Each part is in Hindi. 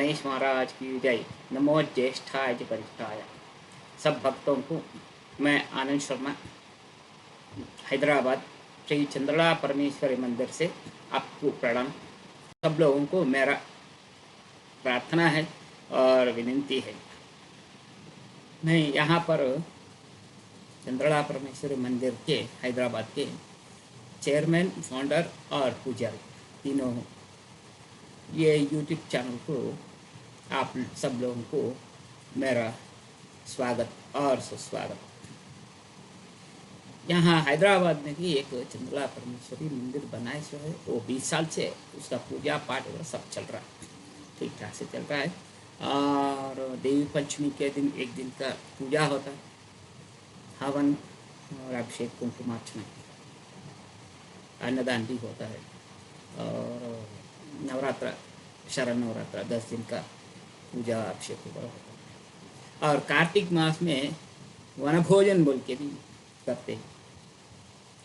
गणेश महाराज की जय। नमो ज्येष्ठाय च कनिष्ठाय। सब भक्तों को मैं आनंद शर्मा हैदराबाद श्री चंद्रला परमेश्वरी मंदिर से आपको प्रणाम। सब लोगों को मेरा प्रार्थना है और विनती है। मैं यहाँ पर चंद्रला परमेश्वरी मंदिर के हैदराबाद के चेयरमैन, फाउंडर और पुजारी तीनों हूँ। ये यूट्यूब चैनल को आप सब लोगों को मेरा स्वागत और सुस्वागत। यहाँ हैदराबाद में भी एक चंद्रला परमेश्वरी मंदिर बनाए सो है, वो 20 साल से उसका पूजा पाठ वगैरह सब चल रहा है, ठीक ठाक से चल रहा है। और देवी पंचमी के दिन एक दिन का पूजा होता है, हवन और अभिषेक कुंकुमार्चना, अन्नदान भी होता है। और नवरात्र, शरण नवरात्र 10 दिन का पूजा अभिषेक वगैरह होता है। और कार्तिक मास में वनभोजन बोल के भी करते हैं।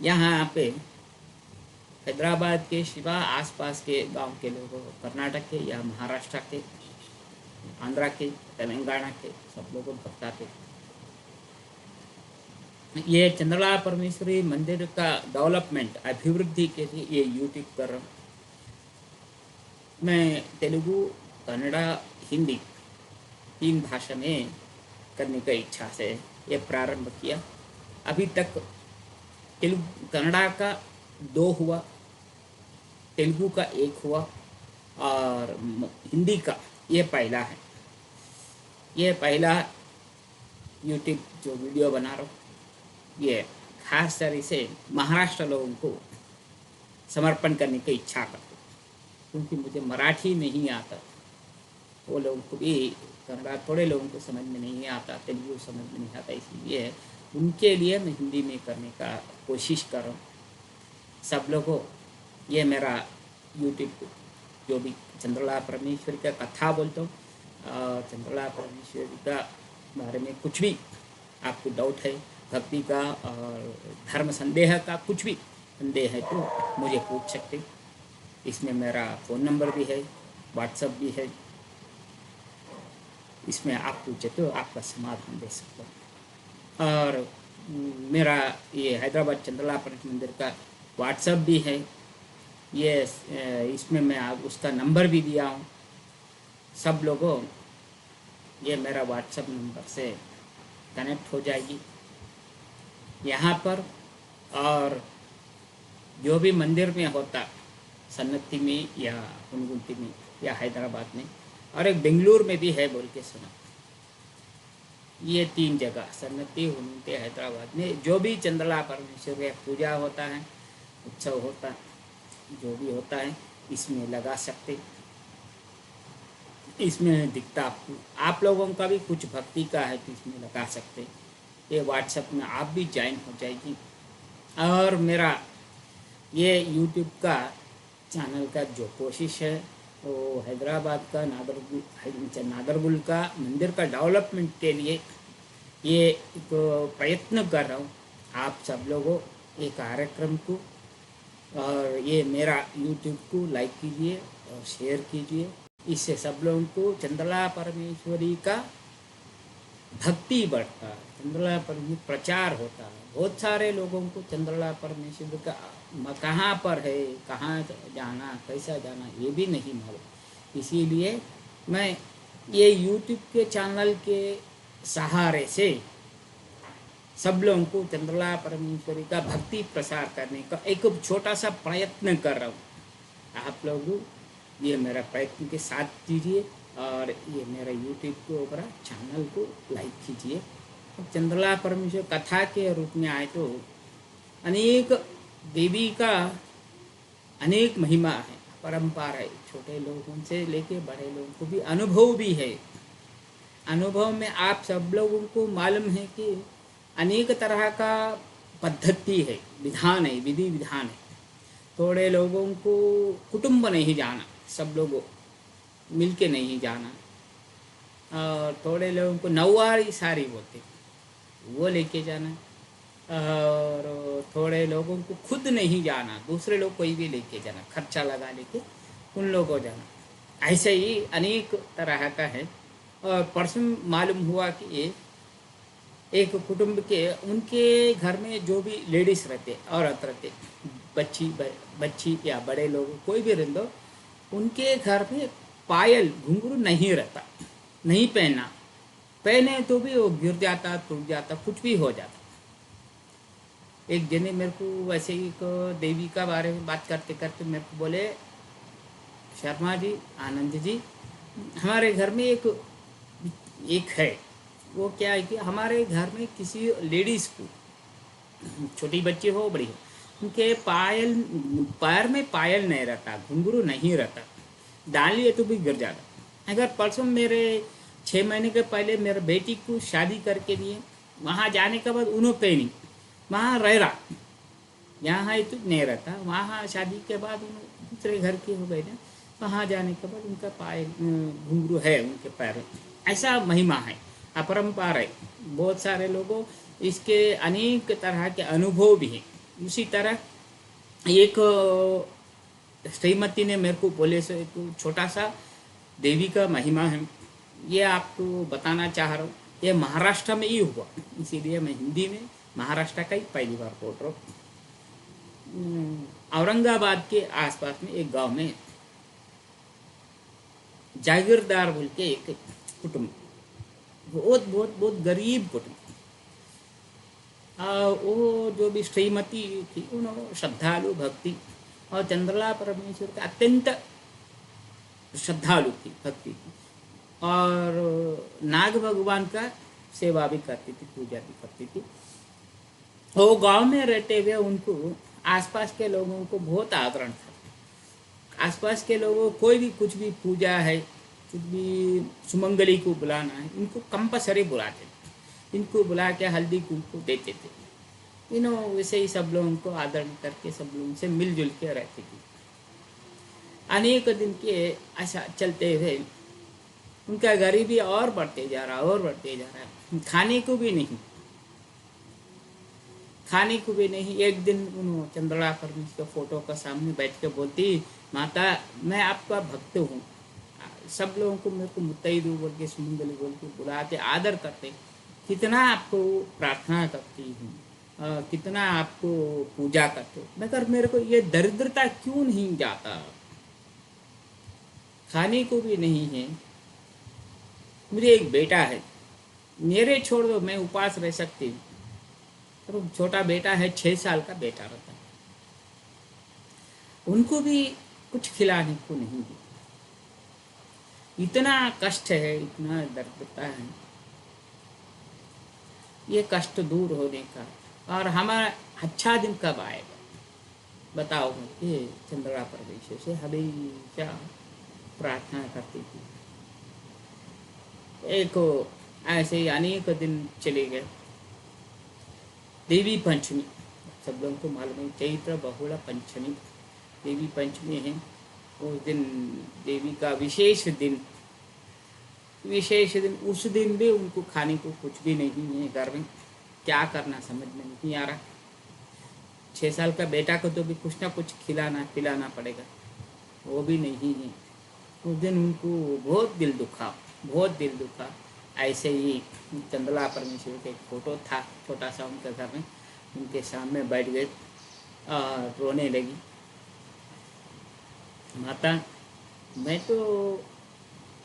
यहाँ पे हैदराबाद के सिवा आसपास के गांव के लोगों, कर्नाटक के या महाराष्ट्र के, आंध्रा के, तेलंगाना के सब लोग भक्त आते। ये चंद्रला परमेश्वरी मंदिर का डेवलपमेंट, अभिवृद्धि के लिए ये यूट्यूब कर रहा हूँ। मैं तेलुगु, कन्नड़ा, हिंदी 3 भाषा में करने की इच्छा से ये प्रारंभ किया। अभी तक कन्नड़ा का 2 हुआ, तेलुगु का 1 हुआ और हिंदी का ये पहला है। ये पहला यूट्यूब जो वीडियो बना रहा हूँ, ये खास तरह से महाराष्ट्र लोगों को समर्पण करने की इच्छा करता हूँ, क्योंकि मुझे मराठी नहीं आता, वो लोगों को भी कन्नड़ा थोड़े लोगों को समझ में नहीं आता, तेलुगु समझ में नहीं आता, इसलिए उनके लिए मैं हिंदी में करने का कोशिश कर रहा हूँ। सब लोगों ये मेरा यूट्यूब जो भी चंद्रला परमेश्वरी का कथा बोलता हूँ, चंद्रला परमेश्वरी का बारे में कुछ भी आपको डाउट है, भक्ति का और धर्म संदेह का कुछ भी संदेह है तो मुझे पूछ सकते। इसमें मेरा फ़ोन नंबर भी है, व्हाट्सएप भी है, इसमें आप पूछे तो आपका समाधान दे सकता हूँ। और मेरा ये हैदराबाद चंद्रला परमेश्वरी मंदिर का व्हाट्सएप भी है, ये इसमें मैं उसका नंबर भी दिया हूँ। सब लोगों ये मेरा व्हाट्सएप नंबर से कनेक्ट हो जाएगी यहाँ पर। और जो भी मंदिर में होता, सन्नति में या हुनगुंती में या हैदराबाद में, और एक बेंगलुरु में भी है बोल के सुना। ये 3 जगह, सन्नति, हुनगुंती, हैदराबाद में जो भी चंद्रला परमेश्वरी का पूजा होता है, उत्सव होता है, जो भी होता है, इसमें लगा सकते। इसमें दिखता आपको, आप लोगों का भी कुछ भक्ति का है तो इसमें लगा सकते। ये व्हाट्सएप में आप भी ज्वाइन हो जाएगी। और मेरा ये यूट्यूब का चैनल का जो कोशिश है वो हैदराबाद का नादरगुल का मंदिर का डेवलपमेंट के लिए ये प्रयत्न कर रहा हूँ। आप सब लोगों ये कार्यक्रम को और ये मेरा यूट्यूब को लाइक कीजिए और शेयर कीजिए। इससे सब लोगों को चंद्रला परमेश्वरी का भक्ति बढ़ता है, चंद्रला परमेश्वरी प्रचार होता है। बहुत सारे लोगों को चंद्रला परमेश्वरी का कहाँ पर है, कहाँ जाना, कैसा जाना, ये भी नहीं मालूम। इसीलिए मैं ये यूट्यूब के चैनल के सहारे से सब लोगों को चंद्रला परमेश्वरी का भक्ति प्रसार करने का एक छोटा सा प्रयत्न कर रहा हूँ। आप लोग ये मेरा प्रयत्न के साथ दीजिए और ये मेरा यूट्यूब के ऊपर चैनल को लाइक कीजिए। चंद्रला परमेश्वरी कथा के रूप में आए तो अनेक देवी का अनेक महिमा है, परंपरा है, छोटे लोगों से लेके बड़े लोगों को भी अनुभव भी है। अनुभव में आप सब लोगों को मालूम है कि अनेक तरह का पद्धति है, विधान है, विधि विधान है। थोड़े लोगों को कुटुंब नहीं जाना, सब लोगों मिल के नहीं जाना, और थोड़े लोगों को नौवारी सारी बोलते वो लेके जाना, और थोड़े लोगों को खुद नहीं जाना, दूसरे लोग कोई भी लेके जाना, खर्चा लगा लेके उन लोगों को जाना। ऐसे ही अनेक तरह का है। और परसों मालूम हुआ कि ये एक कुटुंब के उनके घर में जो भी लेडीज रहते, औरत रहते, बच्ची या बड़े लोग कोई भी रह दो, उनके घर में पायल घुंघरू नहीं रहता, नहीं पहनना, पहने तो भी वो गिर जाता, टूट जाता, कुछ भी हो जाता। एक जने मेरे को वैसे ही एक देवी का बारे में बात करते करते मेरे को बोले, शर्मा जी, आनंद जी, हमारे घर में एक एक है, वो क्या है कि हमारे घर में किसी लेडीज़ को, छोटी बच्ची हो बड़ी हो, उनके पायल, पैर में पायल नहीं रहता, घुंघरू नहीं रहता, डाल लिए तो भी गिर जाता। अगर परसों मेरे 6 महीने के पहले मेरे बेटी को शादी करके दिए, वहाँ जाने के बाद उन्होंने पहनी, वहाँ रह रहा, यहाँ है तो नहीं रहता, वहाँ शादी के बाद उन्होंने दूसरे घर के हो गए ना, वहाँ जाने के बाद उनका पायल घुंघरू है उनके पैर में। ऐसा महिमा है, अपरंपार है। बहुत सारे लोगों इसके अनेक तरह के अनुभव भी हैं। उसी तरह एक श्रीमती ने मेरे को बोले से एक छोटा सा देवी का महिमा है, ये आपको बताना चाह रहा हूँ। ये महाराष्ट्र में ही हुआ, इसीलिए मैं हिंदी में महाराष्ट्र का ही पहली बार बोल रहा हूँ। औरंगाबाद के आसपास में एक गांव में जागीरदार बोल के एक कुटुंब, बहुत बहुत बहुत गरीब कुटुंब। वो जो भी श्रीमती थी, उन्होंने श्रद्धालु भक्ति और चंद्रला परमेश्वर का अत्यंत श्रद्धालु थी, भक्ति थी, और नाग भगवान का सेवा भी करती थी, पूजा भी करती थी। वो गांव में रहते हुए उनको आसपास के लोगों को बहुत आदरण था। आसपास के लोगों कोई भी कुछ भी पूजा है, कुछ भी सुमंगली को बुलाना है, इनको कंपल्सरी बुलाते थे, इनको बुला के हल्दी कुमकुम देते थे। वैसे ही सब लोगों को आदर करके सब लोगों से मिलजुल के रहती थी। अनेक दिन के ऐसा चलते हुए उनका गरीबी और बढ़ते जा रहा, और बढ़ते जा रहा, खाने को भी नहीं, खाने को भी नहीं। एक दिन उन्होंने चंद्रला परमेश्वर फोटो का सामने बैठ के बोलती, माता मैं आपका भक्त हूँ, सब लोगों को मेरे को मुत्तैदू बोल के, सुमंगली बोल के बुलाते, आदर करते, कितना आपको प्रार्थना करती हूँ, कितना आपको पूजा करते हो, मगर मेरे को ये दरिद्रता क्यों नहीं जाता, खाने को भी नहीं है, मुझे एक बेटा है, मेरे छोड़ दो, मैं उपवास रह सकती हूँ। तो छोटा बेटा है, 6 साल का बेटा रहता है, उनको भी कुछ खिलाने को नहीं दिया। इतना कष्ट है, इतना दर्दता है, ये कष्ट दूर होने का। और हमारा अच्छा दिन कब आएगा बताओ, ये चंद्रला परमेश्वर से हमेशा प्रार्थना करती थी। एक ऐसे ही अनेक दिन चले गए। देवी पंचमी, सब लोगों को मालूम है, चैत्र बहुला पंचमी देवी पंचमी है। उस दिन देवी का विशेष दिन, उस दिन भी उनको खाने को कुछ भी नहीं है घर में। क्या करना समझ में नहीं आ रहा। 6 साल का बेटा को तो भी कुछ ना कुछ खिलाना पिलाना पड़ेगा, वो भी नहीं है। उस दिन उनको बहुत दिल दुखा, बहुत दिल दुखा। ऐसे ही चंद्रला परमेश्वर का एक फोटो था छोटा सा उनके घर में, उनके सामने बैठ गए और रोने लगी। माता मैं तो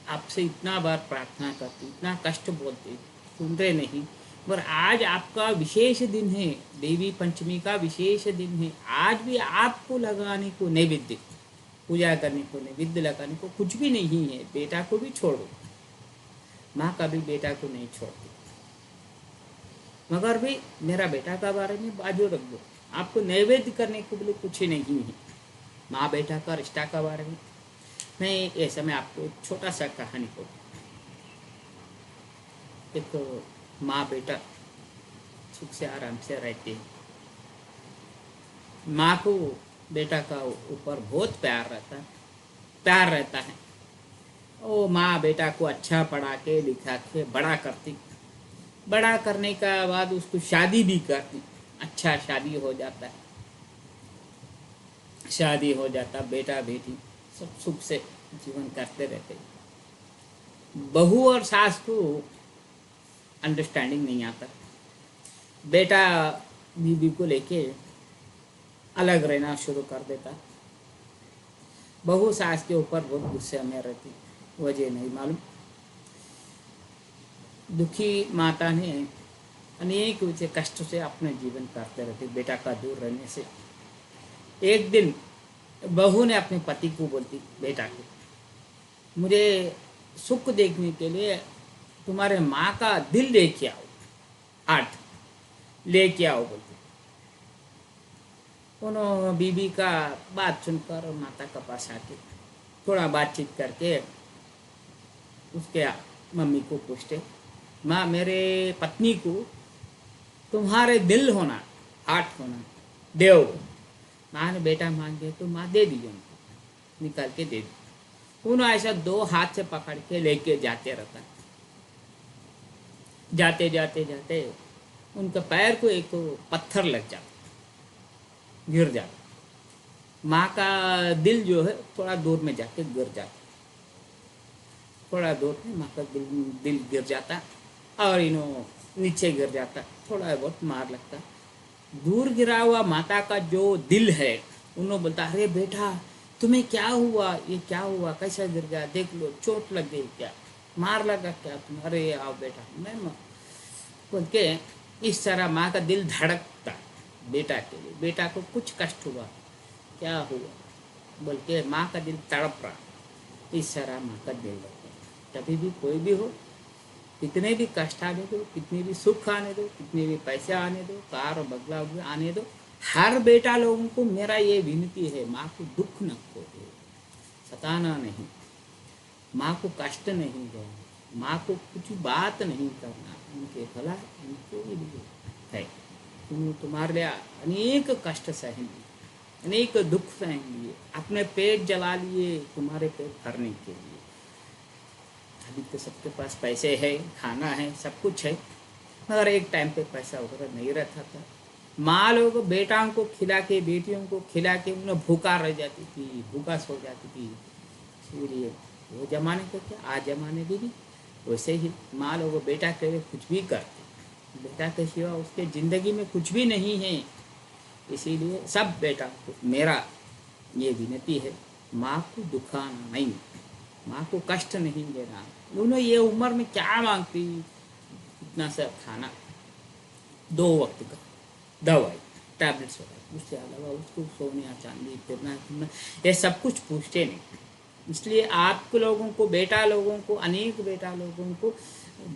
आपसे इतना बार प्रार्थना करती, इतना कष्ट बोलती, सुनते नहीं, पर आज आपका विशेष दिन है, देवी पंचमी का विशेष दिन है, आज भी आपको लगाने को नैवेद्य, पूजा करने को नैवेद्य लगाने को कुछ भी नहीं है। बेटा को भी छोड़ो, माँ कभी बेटा को नहीं छोड़ती, मगर भी मेरा बेटा का बारे में बाजू रख दो, आपको नैवेद्य करने को बोले कुछ ही नहीं है। माँ बेटा का रिश्ता का बारे में मैं ऐसे में आपको एक छोटा सा कहानी को, एक माँ बेटा सुख से आराम से रहते हैं। माँ को बेटा का ऊपर बहुत प्यार रहता है। वो माँ बेटा को अच्छा पढ़ा के लिखा के बड़ा करती, बड़ा करने का बाद उसको शादी भी करती, अच्छा शादी हो जाता है, शादी हो जाता, बेटा बेटी सब सुख से जीवन करते रहते। बहू और सास को अंडरस्टैंडिंग नहीं आता, बेटा बीवी को लेके अलग रहना शुरू कर देता। बहू सास के ऊपर बहुत गुस्से में रहती, वजह नहीं मालूम। दुखी माता ने अनेक ऊंचे कष्ट से अपने जीवन काटते रहते बेटा का दूर रहने से। एक दिन बहू ने अपने पति को बोलती, बेटा को, मुझे सुख देखने के लिए तुम्हारे माँ का दिल लेके आओ, हार्ट लेके आओ बोलती। उन्होंने बीबी का बात सुनकर माता का पास आके थोड़ा बातचीत करके उसके मम्मी को पूछते, माँ मेरे पत्नी को तुम्हारे दिल होना, हार्ट होना देव। माँ ने बेटा मांगे तो माँ दे दी, उनको निकाल के दे दी। उन्होंने ऐसा 2 हाथ से पकड़ के लेके जाते रहता। जाते जाते जाते उनके पैर को एक पत्थर लग जाता, गिर जाता। माँ का दिल जो है थोड़ा दूर में जाके गिर जाता, थोड़ा दूर में माँ का दिल गिर जाता और इन्हों नीचे गिर जाता, थोड़ा बहुत मार लगता। दूर गिरा हुआ माता का जो दिल है, उन्होंने बोलता, अरे बेटा तुम्हें क्या हुआ, ये क्या हुआ, कैसा गिर गया, देख लो चोट लग गई क्या, मार लगा क्या तुम, अरे आओ बेटा मैं बोल के इस तरह माँ का दिल धड़कता बेटा के लिए। बेटा को कुछ कष्ट हुआ, क्या हुआ बोल के माँ का दिल तड़प रहा, इस तरह माँ का दिल लगता। कभी भी कोई भी हो, कितने भी कष्ट आने दो, कितने भी सुख आने दो, कितने भी पैसे आने दो, कार और बंगला आने दो, हर बेटा लोगों को मेरा ये विनती है, माँ को दुख न खो दो, सताना नहीं, माँ को कष्ट नहीं देना, माँ को कुछ बात नहीं करना, उनके भला उनके लिए है। तुम्हारे लिए अनेक कष्ट सहन लिए, अनेक दुख सहन लिए, अपने पेट जला लिए तुम्हारे पेट भरने के लिए। अभी तो सबके पास पैसे है, खाना है, सब कुछ है, मगर एक टाइम पे पैसा वगैरह नहीं रहता था। माँ लोग बेटाओं को खिला के, बेटियों को खिला के उन्हें भूखा रह जाती थी, भूखा सो जाती थी। इसलिए वो जमाने को क्या, आज जमाने भी नहीं, वैसे ही माँ लोग बेटा के लिए कुछ भी करते, बेटा के सिवा उसके ज़िंदगी में कुछ भी नहीं है। इसीलिए सब बेटा को मेरा ये विनती है, माँ को दुखाना नहीं, माँ को कष्ट नहीं देना। उन्होंने ये उम्र में क्या मांगती, इतना सा खाना, 2 वक्त का दवाई, टैबलेट्स वगैरह, उससे अलावा उसको सोने चांदी फिरना ये सब कुछ पूछते नहीं। इसलिए आप लोगों को, बेटा लोगों को, अनेक बेटा लोगों को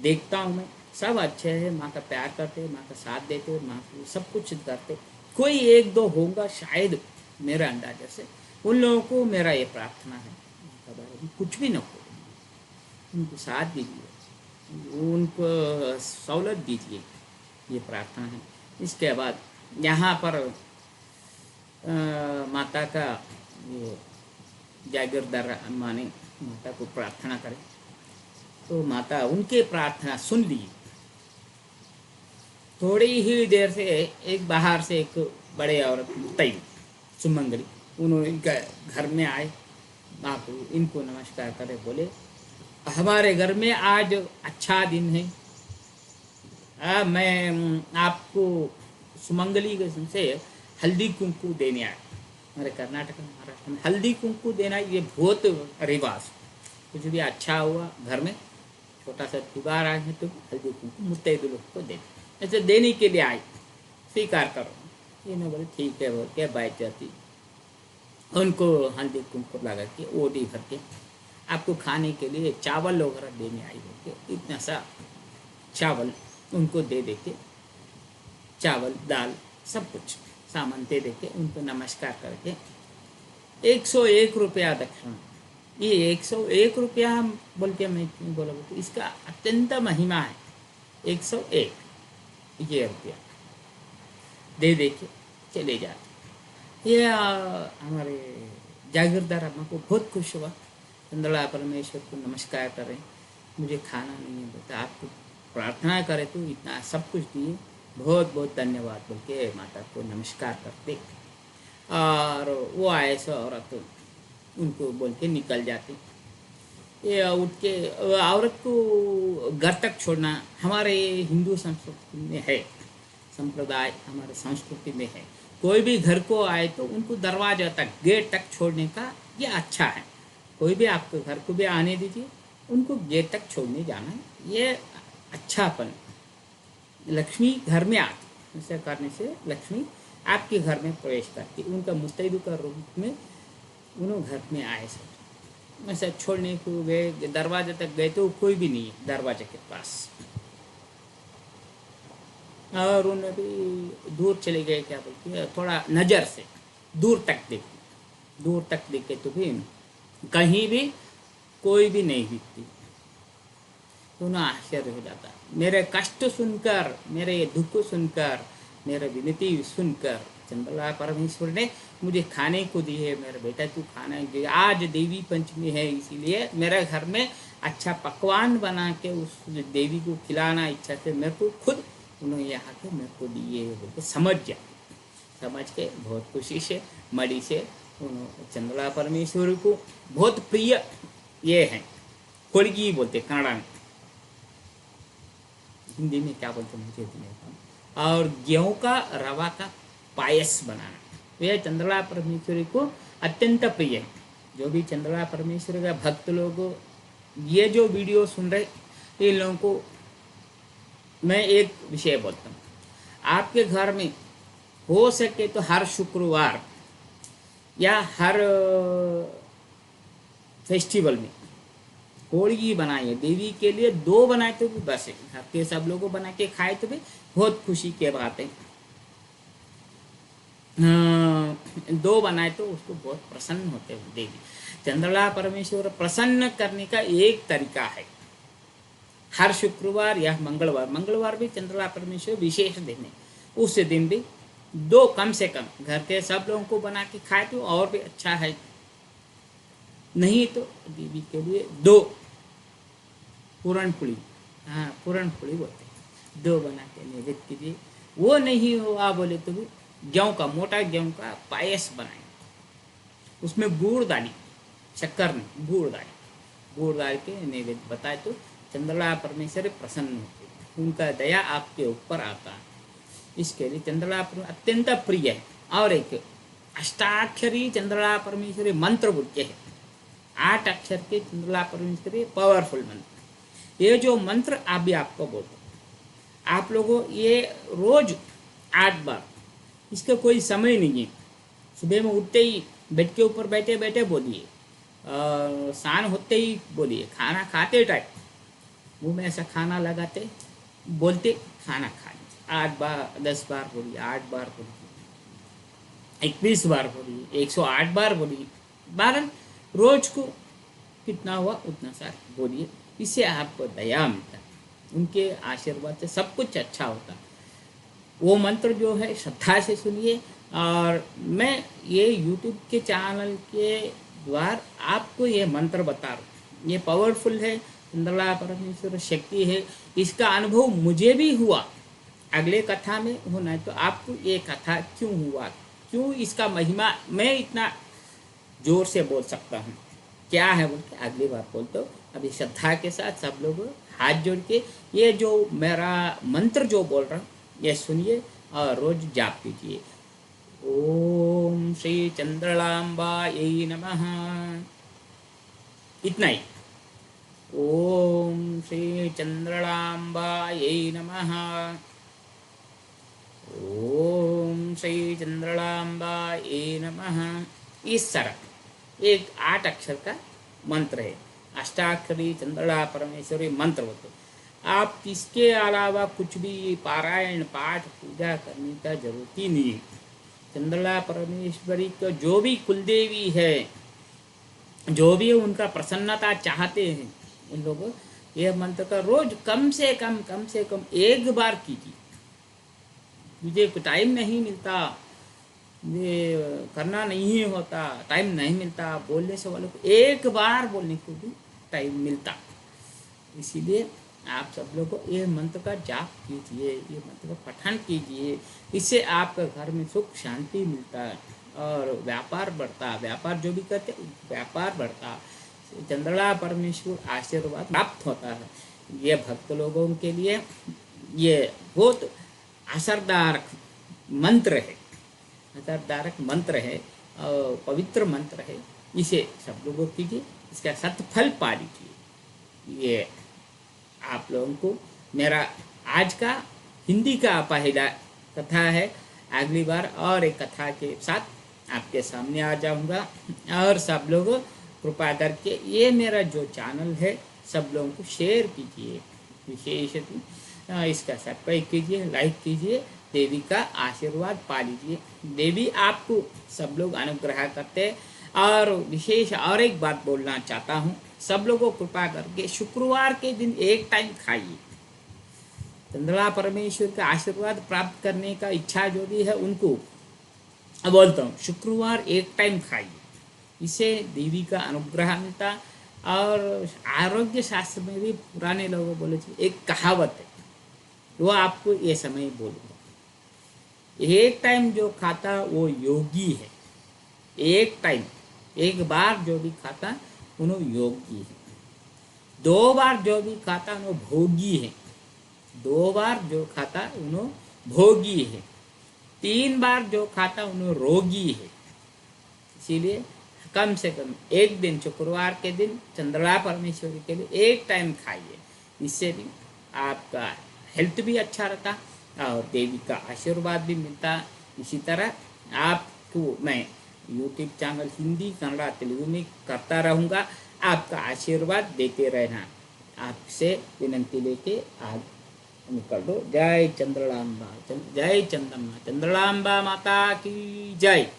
देखता हूँ मैं, सब अच्छे हैं, माँ का प्यार करते, माँ का साथ देते, माँ को सब कुछ करते। कोई 1-2 होगा शायद मेरा अंदाजा से, उन लोगों को मेरा ये प्रार्थना है, कुछ भी न हो, उनको साथ दीजिए, उनको सहूलत दीजिए, ये प्रार्थना है। इसके बाद यहाँ पर माता का ये जागीरदार अम्मा ने माता को प्रार्थना करें, तो माता उनके प्रार्थना सुन ली। थोड़ी ही देर से एक बाहर से एक बड़े औरत तई सुमंगली, उन्होंने इनका घर में आए, माँ को इनको नमस्कार करे, बोले हमारे घर में आज अच्छा दिन है, मैं आपको सुमंगली से हल्दी कुंकू देने आया। हमारे कर्नाटक महाराष्ट्र में हल्दी कुंकू देना ये बहुत रिवाज, कुछ भी अच्छा हुआ घर में, छोटा सा त्योहार आए हैं तो हल्दी कुंकू मुत्तैदे लोग को दे, ऐसे देने के लिए आए, स्वीकार करो। इन्होंने बोले ठीक है, बोल के बैठ जाती, उनको हल्दी कुंकू लगा के ओडी भर के आपको खाने के लिए चावल वगैरह देने आई, बोल के इतना सा चावल उनको दे के, चावल दाल सब कुछ सामान दे के उनको नमस्कार करके 101 रुपया दक्षिणा। ये 101 रुपया बोल के मैं क्यों बोला, तो इसका अत्यंत महिमा है। 101 ये रुपया दे के चले जाते। ये हमारे जागीरदार अम्मा को बहुत खुश हुआ, चंद्रला परमेश्वर को नमस्कार करें, मुझे खाना नहीं होता, आपको प्रार्थना करे तो इतना सब कुछ दिए, बहुत बहुत धन्यवाद बोल के माता को नमस्कार करते। और वो आए सो औरत उनको बोल के निकल जाते। ये उठ के औरत को घर तक छोड़ना हमारे हिंदू संस्कृति में है, संप्रदाय हमारे संस्कृति में है। कोई भी घर को आए तो उनको दरवाजा तक, गेट तक छोड़ने का ये अच्छा है। कोई भी आपके घर को भी आने दीजिए, उनको गेट तक छोड़ने जाना है, ये अच्छापन। लक्ष्मी घर में आती, ऐसा करने से लक्ष्मी आपके घर में प्रवेश करती, उनका मुस्तैदु का रूप में उन्होंने घर में आए। सब ऐसा छोड़ने को गए, दरवाजे तक गए तो कोई भी नहीं है दरवाजे के पास, और उन्हें भी दूर चले गए, क्या बोलते हैं, थोड़ा नज़र से दूर तक देखे, दूर तक देखे तो भी कहीं भी कोई भी नहीं दिखती, तो उन्हें आश्चर्य हो जाता। मेरे कष्ट सुनकर, मेरे दुख सुनकर, मेरे विनती सुनकर चंद्रला परमेश्वर ने मुझे खाने को दी है। मेरा बेटा तू खाना दे, आज देवी पंचमी है इसीलिए मेरे घर में अच्छा पकवान बना के उस देवी को खिलाना इच्छा से मेरे को खुद उन्होंने यहाँ के मेरे को दिए बोल के समझ जाए। समझ के बहुत खुशी से मड़ी से उन्होंने चंद्रला परमेश्वर को बहुत प्रिय ये है, होलगी बोलते कन्नड़ा में, हिंदी में क्या बोलते मुझे भी नहीं पता। और गेहूँ का रवा का पायस बनाना, यह चंद्रला परमेश्वरी को अत्यंत प्रिय है। जो भी चंद्रला परमेश्वरी का भक्त लोग ये जो वीडियो सुन रहे, इन लोगों को मैं एक विषय बोलता हूँ, आपके घर में हो सके तो हर शुक्रवार या हर फेस्टिवल में होली बनाइए देवी के लिए। 2 बनाए तो भी बस है, घर के सब लोगों को बना के खाए तो भी बहुत खुशी की बात है। 2 बनाए तो उसको बहुत प्रसन्न होते हैं देवी। चंद्रला परमेश्वर प्रसन्न करने का एक तरीका है, हर शुक्रवार या मंगलवार, मंगलवार भी चंद्रला परमेश्वर विशेष दिन है, उस दिन भी 2 कम से कम घर के सब लोगों को बना के खाए तो और भी अच्छा है। नहीं तो देवी के लिए 2 पूरणपुली, हाँ पूरणपुली बोलते हैं, 2 बना के नैवेद्य कीजिए। वो नहीं हुआ बोले तो भी गेहूँ का, मोटा गेहूँ का पायस बनाए, उसमें गुड़ डाली, शक्कर नहीं गुड़ डाली, गुड़ डाल के नैवेद्य बताए तो चंद्रला परमेश्वर प्रसन्न होते, उनका दया आपके ऊपर आता है। इसके लिए चंद्रला अत्यंत प्रिय है। और एक अष्टाक्षरी चंद्रला परमेश्वरी मंत्र बोलते हैं, 8 अक्षर के चंद्रला परमेश्वरी पावरफुल मंत्र। ये जो मंत्र आप भी आपको बोलते, आप लोगों ये रोज 8 बार, इसका कोई समय नहीं है। सुबह में उठते ही बेड के ऊपर बैठे बैठे बोलिए, स्नान होते ही बोलिए, खाना खाते टाइम मुँह में ऐसा खाना लगाते बोलते खाना खा लीजिए। 8 बार 10 बार बोलिए, 8 बार बोलिए, 21 बार बोलिए, 108 बार बोलिए, 12 रोज को कितना हुआ उतना सार बोलिए। इससे आपको दया मिलता है, उनके आशीर्वाद से सब कुछ अच्छा होता है। वो मंत्र जो है श्रद्धा से सुनिए। और मैं ये YouTube के चैनल के द्वारा आपको ये मंत्र बता रहा हूँ, ये पावरफुल है, चंद्रला परमेश्वर शक्ति है। इसका अनुभव मुझे भी हुआ, अगले कथा में होना है तो आपको ये कथा क्यों हुआ, क्यों इसका महिमा मैं इतना जोर से बोल सकता हूँ, क्या है बोल के अगली बार बोलते हो। अभी श्रद्धा के साथ सब लोग हाथ जोड़ के ये जो मेरा मंत्र जो बोल रहा हूँ ये सुनिए और रोज जाप कीजिए। ओम श्री चंद्रलांबायै नमः, इतना ही। ओम श्री चंद्रलांबायै नमः, ओम श्री चंद्रलांबायै नमः। इस तरह एक 8 अक्षर का मंत्र है, अष्टाक्षरी चंद्रला परमेश्वरी मंत्र होते। आप इसके अलावा कुछ भी पारायण पाठ पूजा करने का जरूरत ही नहीं है। चंद्रला परमेश्वरी को जो भी कुलदेवी है, जो भी उनका प्रसन्नता चाहते हैं, उन लोगों यह मंत्र का रोज कम से कम 1 बार कीजिए। मुझे टाइम नहीं मिलता, ये करना नहीं होता, टाइम नहीं मिलता, बोलने से वालों को 1 बार बोलने को भी टाइम मिलता। इसीलिए आप सब लोग को ये मंत्र का जाप कीजिए, ये मंत्र का पठन कीजिए, इससे आपके घर में सुख शांति मिलता है। और व्यापार बढ़ता, व्यापार जो भी करते व्यापार बढ़ता, चंद्रला परमेश्वर आशीर्वाद प्राप्त होता है। ये भक्त लोगों के लिए ये बहुत असरदार मंत्र है, असरदारक मंत्र है और पवित्र मंत्र है। इसे सब लोगों कीजिए, इसका सत्फल पा लीजिए। ये आप लोगों को मेरा आज का हिंदी का पहला कथा है। अगली बार और एक कथा के साथ आपके सामने आ जाऊंगा। और सब लोग कृपा करके ये मेरा जो चैनल है सब लोगों को शेयर कीजिए, विशेष इसका सब्सक्राइब कीजिए, लाइक कीजिए, देवी का आशीर्वाद पा लीजिए। देवी आपको सब लोग अनुग्रह करते हैं। और विशेष और एक बात बोलना चाहता हूँ, सब लोगों को कृपा करके शुक्रवार के दिन एक टाइम खाइए। चंद्रला परमेश्वर का आशीर्वाद प्राप्त करने का इच्छा जो भी है उनको बोलता हूँ, शुक्रवार एक टाइम खाइए, इससे देवी का अनुग्रह मिलता। और आरोग्य शास्त्र में भी पुराने लोगों बोले थे, एक कहावत है, वो आपको ये समय बोलूँगा। एक टाइम जो खाता वो योगी है। एक टाइम, एक बार जो भी खाता उन्हों योगी है। दो बार जो भी खाता उन्हों भोगी है। दो बार जो खाता उन्हों भोगी है। तीन बार जो खाता उन्हों रोगी है। इसीलिए कम से कम एक दिन, शुक्रवार के दिन चंद्रला परमेश्वरी के लिए एक टाइम खाइए। इससे भी आपका हेल्थ भी अच्छा रहता और देवी का आशीर्वाद भी मिलता। इसी तरह आपको मैं यूट्यूब चैनल हिंदी, कन्नड़ा, तेलुगु में करता रहूँगा। आपका आशीर्वाद देते रहना, आपसे विनंती लेके आज निकल दो। जय चंद्रलांबा, जय चंद्रमा, चंद्रलांबा माता की जय।